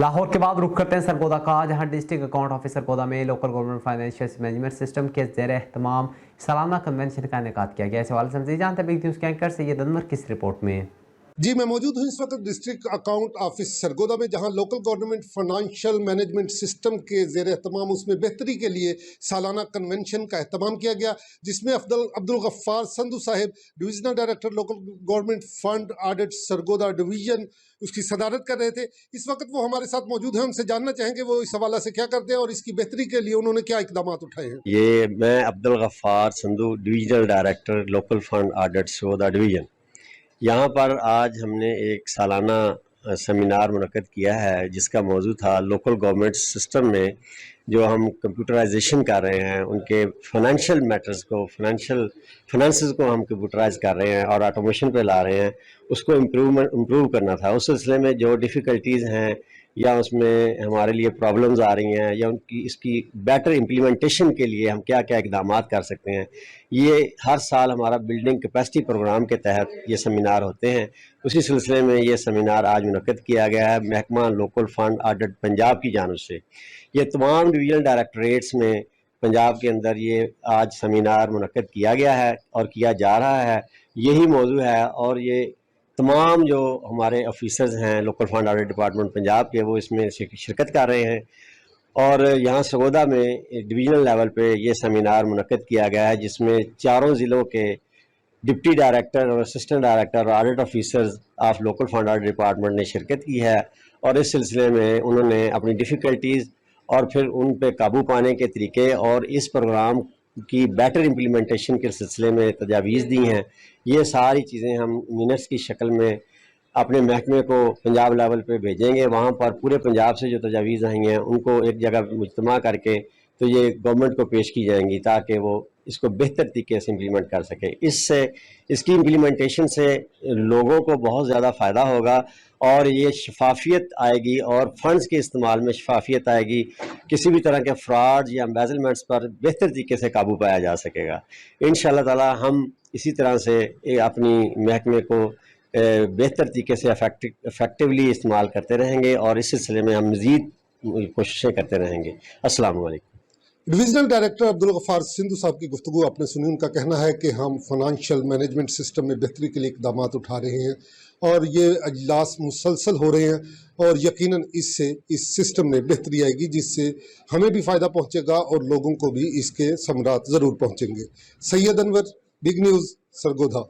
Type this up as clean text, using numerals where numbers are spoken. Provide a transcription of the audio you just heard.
लाहौर के बाद रुख करते हैं सरगोदा का, जहां डिस्ट्रिक्ट अकाउंट ऑफिस सरगोदा में local government financial management system के ज़ेर एहतमाम सालाना कन्वेंशन का इनेकाद किया गया। इस हवाले से मज़ीद जानते हैं बिग न्यूज़ के एंकर सैयद अनवर की इस रिपोर्ट में। जी, मैं मौजूद हूँ इस वक्त डिस्ट्रिक्ट अकाउंट ऑफिस सरगोदा में, जहाँ local government financial management system के ज़ेर एहतमाम उसमें बेहतरी के लिए सालाना कन्वेंशन का एहतमाम किया गया, जिसमें अब्दुल गफ्फार संधू साहिब, divisional director local government fund audit Sargodha division, उसकी सदारत कर रहे थे। इस वक्त वो हमारे साथ मौजूद हैं, उनसे जानना चाहेंगे वो इस हवाला से क्या करते हैं और इसकी बेहतरी के लिए उन्होंने क्या इकदाम उठाए हैं। ये मैं Abdul Gaffar Sandhu, divisional director local fund audit Sargodha division. यहाँ पर आज हमने एक सालाना सेमिनार मुनक्कद किया है, जिसका मौजू था लोकल गवर्नमेंट सिस्टम में जो हम कंप्यूटराइजेशन कर रहे हैं, उनके फाइनेंशियल मैटर्स को, फाइनेंसेस को हम कंप्यूटराइज कर रहे हैं और ऑटोमेशन पे ला रहे हैं, उसको इम्प्रूव करना था। उस सिलसिले में जो डिफ़िकल्टीज़ हैं या उसमें हमारे लिए प्रॉब्लम्स आ रही हैं या उनकी इसकी बेटर इम्प्लीमेंटेशन के लिए हम क्या क्या इकदाम कर सकते हैं, ये हर साल हमारा बिल्डिंग कैपेसिटी प्रोग्राम के तहत ये सेमिनार होते हैं। उसी सिलसिले में ये सेमिनार आज मुनक्कद किया गया है महकमा लोकल फंड ऑडिट पंजाब की जानिब से। ये तमाम डिवीजनल डायरेक्टरेट्स में पंजाब के अंदर ये आज सेमिनार मुनक्कद किया गया है और किया जा रहा है। यही मौजू है और ये तमाम जो हमारे ऑफिसर्स हैं local fund audit department Punjab के, वो इसमें शिरकत कर रहे हैं। और यहाँ सरगोदा में डिवीजनल लेवल पे ये सेमिनार मुनक्कद किया गया है, जिसमें चारों ज़िलों के डिप्टी डायरेक्टर और असिस्टेंट डायरेक्टर और audit officers of local fund audit department ने शिरकत की है। और इस सिलसिले में उन्होंने अपनी डिफ़िकल्टीज़ और फिर उन पे काबू पाने के तरीके और इस प्रोग्राम की बेटर इम्प्लीमेंटेशन के सिलसिले में तजावीज़ दी हैं। ये सारी चीज़ें हम मिनट्स की शक्ल में अपने महकमे को पंजाब लेवल पे भेजेंगे। वहाँ पर पूरे पंजाब से जो तजावीज़ आई हैं उनको एक जगह मुजतमा करके तो ये गवर्नमेंट को पेश की जाएंगी, ताकि वो इसको बेहतर तरीके से इम्प्लीमेंट कर सके। इससे इसकी इम्प्लीमेंटेशन से लोगों को बहुत ज़्यादा फ़ायदा होगा और ये शफाफियत आएगी और फंड्स के इस्तेमाल में शफाफियत आएगी। किसी भी तरह के फ्रॉड या एम्बेज़लमेंट्स पर बेहतर तरीके से काबू पाया जा सकेगा। इंशाअल्लाह ताला हम इसी तरह से अपनी महकमे को बेहतर तरीके से इफेक्टिवली इस्तेमाल करते रहेंगे और इस सिलसिले में हम मज़ीद कोशिशें करते रहेंगे। अस्सलाम वालेकुम। डिविजनल डायरेक्टर अब्दुल गफ्फार सिंधु साहब की गुफ्तगू आपने सुनी। उनका कहना है कि हम फाइनेंशियल मैनेजमेंट सिस्टम में बेहतरी के लिए इकदाम उठा रहे हैं और ये अजलास मुसलसल हो रहे हैं और यकीनन इससे इस सिस्टम में बेहतरी आएगी, जिससे हमें भी फ़ायदा पहुंचेगा और लोगों को भी इसके समरात ज़रूर पहुंचेंगे। Syed Anwar, big news, Sargodha.